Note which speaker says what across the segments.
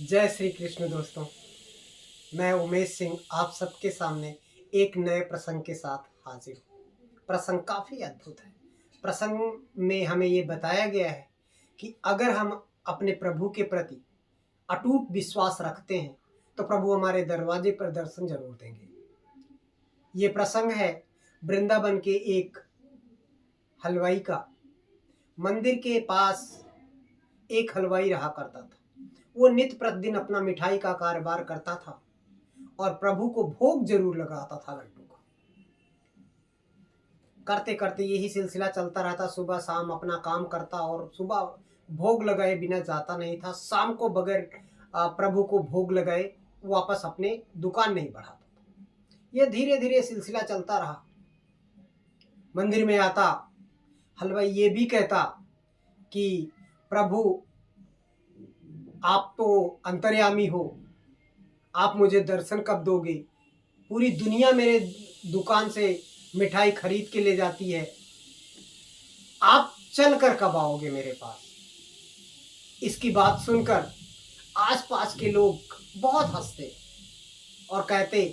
Speaker 1: जय श्री कृष्ण दोस्तों। मैं उमेश सिंह आप सबके सामने एक नए प्रसंग के साथ हाजिर हूँ। प्रसंग काफ़ी अद्भुत है। प्रसंग में हमें ये बताया गया है कि अगर हम अपने प्रभु के प्रति अटूट विश्वास रखते हैं तो प्रभु हमारे दरवाजे पर दर्शन जरूर देंगे। ये प्रसंग है वृंदावन के एक हलवाई का। मंदिर के पास एक हलवाई रहा करता था। वो नित्य प्रतिदिन अपना मिठाई का कारोबार करता था और प्रभु को भोग जरूर लगाता था लड्डू का। करते करते यही सिलसिला चलता रहता। सुबह शाम अपना काम करता और सुबह भोग लगाए बिना जाता नहीं था। शाम को बगैर प्रभु को भोग लगाए वापस अपने दुकान नहीं बढ़ाता था। यह धीरे धीरे सिलसिला चलता रहा। मंदिर में आता, हलवाई ये भी कहता कि प्रभु आप तो अंतर्यामी हो, आप मुझे दर्शन कब दोगे? पूरी दुनिया मेरे दुकान से मिठाई खरीद के ले जाती है, आप चल कर कब आओगे मेरे पास? इसकी बात सुनकर आसपास के लोग बहुत हंसते और कहते,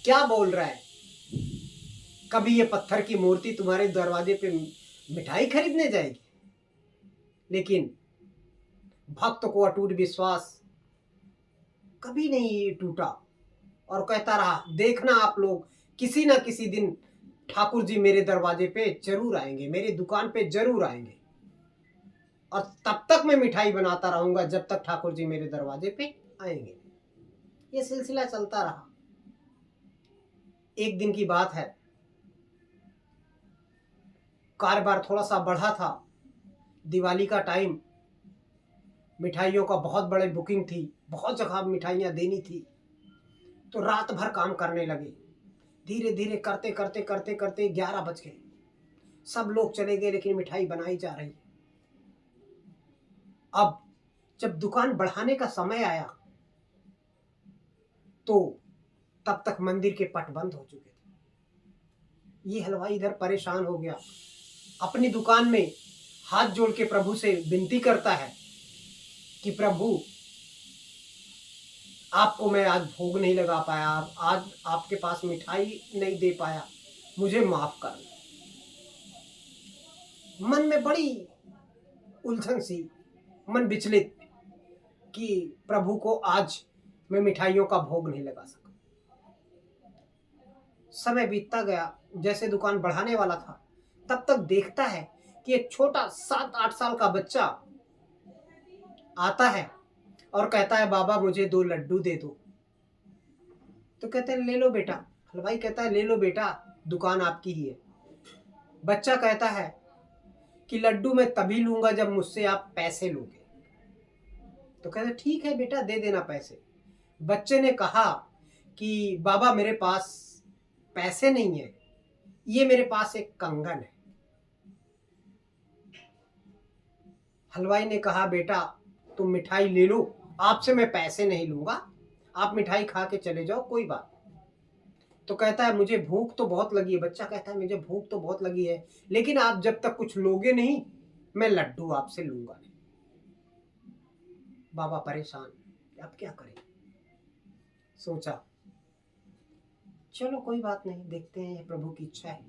Speaker 1: क्या बोल रहा है? कभी ये पत्थर की मूर्ति तुम्हारे दरवाजे पे मिठाई खरीदने जाएगी? लेकिन भक्त को अटूट विश्वास कभी नहीं टूटा और कहता रहा, देखना आप लोग, किसी ना किसी दिन ठाकुर जी मेरे दरवाजे पे जरूर आएंगे, मेरी दुकान पे जरूर आएंगे और तब तक मैं मिठाई बनाता रहूंगा जब तक ठाकुर जी मेरे दरवाजे पे आएंगे। ये सिलसिला चलता रहा। एक दिन की बात है, कारोबार थोड़ा सा बढ़ा था। दिवाली का टाइम, मिठाइयों का बहुत बड़े बुकिंग थी, बहुत जगह मिठाइयाँ देनी थी, तो रात भर काम करने लगे। धीरे धीरे करते करते करते करते 11 बज गए। सब लोग चले गए लेकिन मिठाई बनाई जा रही है। अब जब दुकान बढ़ाने का समय आया तो तब तक मंदिर के पट बंद हो चुके थे। ये हलवाई इधर परेशान हो गया, अपनी दुकान में हाथ जोड़ के प्रभु से विनती करता है कि प्रभु, आपको मैं आज भोग नहीं लगा पाया, आज आपके पास मिठाई नहीं दे पाया, मुझे माफ कर। मन में बड़ी उलझन सी, मन विचलित कि प्रभु को आज मैं मिठाइयों का भोग नहीं लगा सका। समय बीतता गया। जैसे दुकान बढ़ाने वाला था तब तक देखता है कि एक छोटा 7-8 साल का बच्चा आता है और कहता है, बाबा मुझे 2 लड्डू दे दो। तो कहते हैं, ले लो बेटा। हलवाई कहता है, ले लो बेटा, दुकान आपकी ही है। बच्चा कहता है कि लड्डू मैं तभी लूंगा जब मुझसे आप पैसे लोगे। तो कहते हैं, ठीक है बेटा, दे देना पैसे। बच्चे ने कहा कि बाबा मेरे पास पैसे नहीं है, ये मेरे पास एक कंगन है। हलवाई ने कहा, बेटा तुम मिठाई ले लो, आपसे मैं पैसे नहीं लूंगा, आप मिठाई खा के चले जाओ, कोई बात। तो कहता है, मुझे भूख तो बहुत लगी है। बच्चा कहता है, मुझे भूख तो बहुत लगी है, लेकिन आप जब तक कुछ लोगे नहीं मैं लड्डू आपसे लूंगा नहीं। बाबा परेशान, अब क्या करें? सोचा, चलो कोई बात नहीं, देखते हैं, प्रभु की इच्छा है।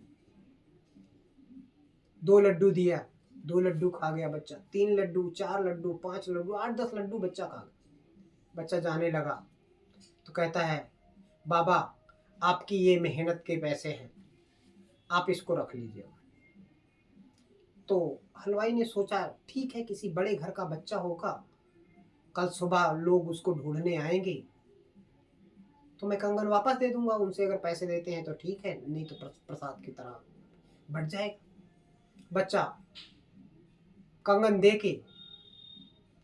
Speaker 1: 2 लड्डू दिया, 2 लड्डू खा गया बच्चा। 3 लड्डू, 4 लड्डू, 5 लड्डू, 8-10 लड्डू बच्चा खा गया। बच्चा जाने लगा तो कहता है, बाबा आपकी ये मेहनत के पैसे हैं, आप इसको रख लीजिए। तो हलवाई ने सोचा, ठीक है, किसी बड़े घर का बच्चा होगा, कल सुबह लोग उसको ढूंढने आएंगे तो मैं कंगन वापस दे दूंगा उनसे। अगर पैसे देते हैं तो ठीक है, नहीं तो प्रसाद की तरह बढ़ जाएगा। बच्चा कंगन दे के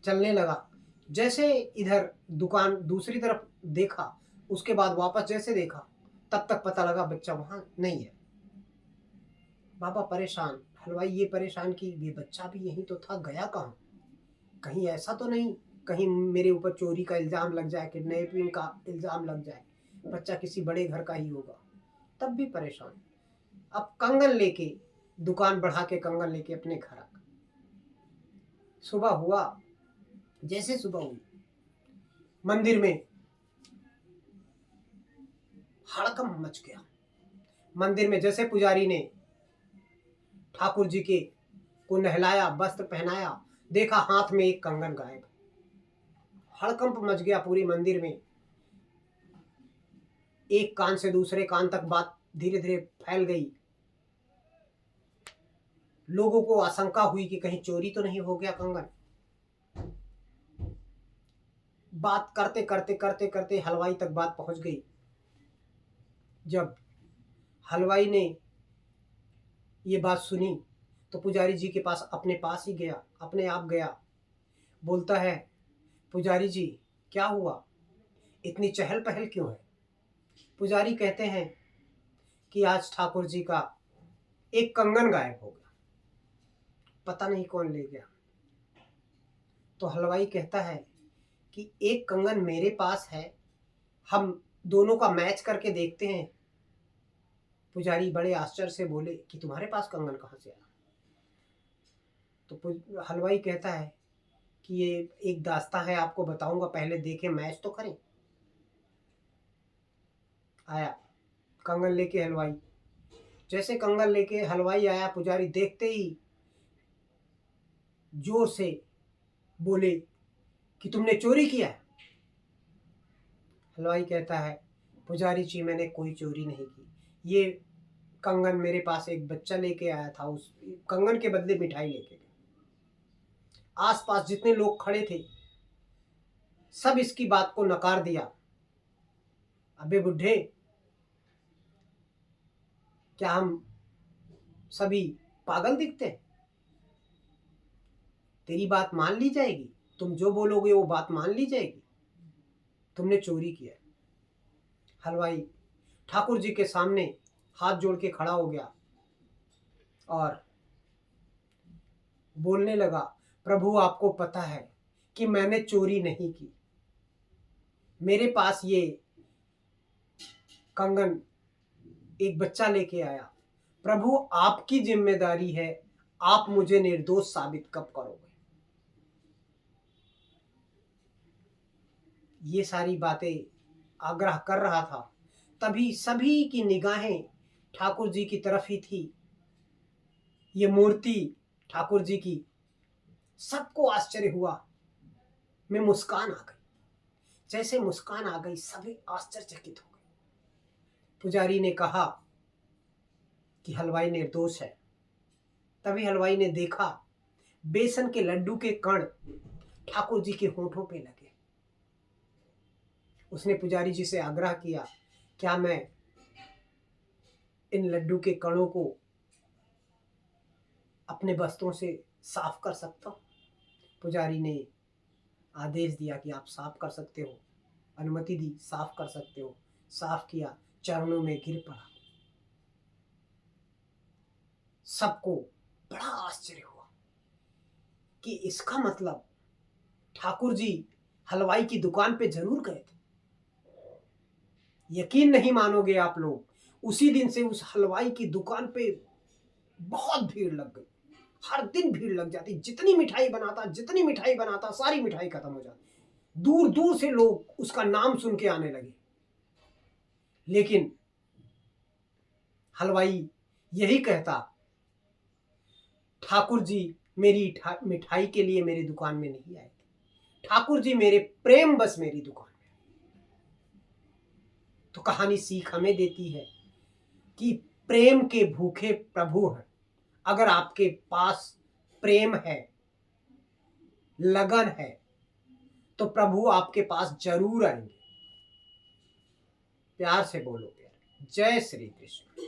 Speaker 1: चलने लगा। जैसे इधर दुकान दूसरी तरफ देखा, उसके बाद वापस जैसे देखा, तब तक पता लगा बच्चा वहां नहीं है। बाबा परेशान, हलवाई ये परेशान कि ये बच्चा भी यही तो था, गया कहाँ? कहीं ऐसा तो नहीं कहीं मेरे ऊपर चोरी का इल्जाम लग जाए, किडनैपिंग का इल्जाम लग जाए, बच्चा किसी बड़े घर का ही होगा। तब भी परेशान। अब कंगन लेके, दुकान बढ़ा के कंगन लेके अपने घर आ गया। सुबह हुआ, जैसे सुबह हुई मंदिर में हड़कंप मच गया। मंदिर में जैसे पुजारी ने ठाकुर जी के को नहलाया, वस्त्र पहनाया, देखा हाथ में एक कंगन गायब। हड़कंप मच गया पूरी मंदिर में। एक कान से दूसरे कान तक बात धीरे धीरे फैल गई। लोगों को आशंका हुई कि कहीं चोरी तो नहीं हो गया कंगन। बात करते करते करते करते हलवाई तक बात पहुंच गई। जब हलवाई ने ये बात सुनी तो पुजारी जी के पास अपने पास ही गया, अपने आप गया। बोलता है, पुजारी जी क्या हुआ, इतनी चहल पहल क्यों है? पुजारी कहते हैं कि आज ठाकुर जी का एक कंगन गायब हो गया, पता नहीं कौन ले गया। तो हलवाई कहता है कि एक कंगन मेरे पास है, हम दोनों का मैच करके देखते हैं। पुजारी बड़े आश्चर्य से बोले कि तुम्हारे पास कंगन कहाँ से आया? तो हलवाई कहता है कि ये एक दास्तां है, आपको बताऊंगा, पहले देखें, मैच तो करें। आया कंगन लेके हलवाई। जैसे कंगन लेके हलवाई आया, पुजारी देखते ही जोर से बोले कि तुमने चोरी किया है। हलवाई कहता है, पुजारी जी मैंने कोई चोरी नहीं की, ये कंगन मेरे पास एक बच्चा लेके आया था, उस कंगन के बदले मिठाई लेके गया। आसपास जितने लोग खड़े थे सब इसकी बात को नकार दिया। अबे बुढ़े, क्या हम सभी पागल दिखते हैं? तेरी बात मान ली जाएगी, तुम जो बोलोगे वो बात मान ली जाएगी, तुमने चोरी किया। हलवाई ठाकुर जी के सामने हाथ जोड़ के खड़ा हो गया और बोलने लगा, प्रभु आपको पता है कि मैंने चोरी नहीं की, मेरे पास ये कंगन एक बच्चा लेके आया। प्रभु आपकी जिम्मेदारी है, आप मुझे निर्दोष साबित कब करोगे? ये सारी बातें आग्रह कर रहा था, तभी सभी की निगाहें ठाकुर जी की तरफ ही थी। ये मूर्ति ठाकुर जी की, सबको आश्चर्य हुआ। में मुस्कान आ गई। जैसे मुस्कान आ गई सभी आश्चर्यचकित हो गए। पुजारी ने कहा कि हलवाई निर्दोष है। तभी हलवाई ने देखा बेसन के लड्डू के कण ठाकुर जी के होठों पे लगे। उसने पुजारी जी से आग्रह किया, क्या मैं इन लड्डू के कणों को अपने वस्त्रों से साफ कर सकता हूं? पुजारी ने आदेश दिया कि आप साफ कर सकते हो, अनुमति दी, साफ कर सकते हो। साफ किया, चरणों में गिर पड़ा। सबको बड़ा आश्चर्य हुआ कि इसका मतलब ठाकुर जी हलवाई की दुकान पे जरूर गए थे। यकीन नहीं मानोगे आप लोग, उसी दिन से उस हलवाई की दुकान पे बहुत भीड़ लग गई। हर दिन भीड़ लग जाती, जितनी मिठाई बनाता सारी मिठाई खत्म हो जाती। दूर दूर से लोग उसका नाम सुन के आने लगे। लेकिन हलवाई यही कहता, ठाकुर जी मेरी मिठाई के लिए मेरी दुकान में नहीं आए थे, ठाकुर जी मेरे प्रेम बस मेरी दुकान में। तो कहानी सीख हमें देती है कि प्रेम के भूखे प्रभु हैं। अगर आपके पास प्रेम है, लगन है, तो प्रभु आपके पास जरूर आएंगे। प्यार से बोलो प्यार। जय श्री कृष्ण।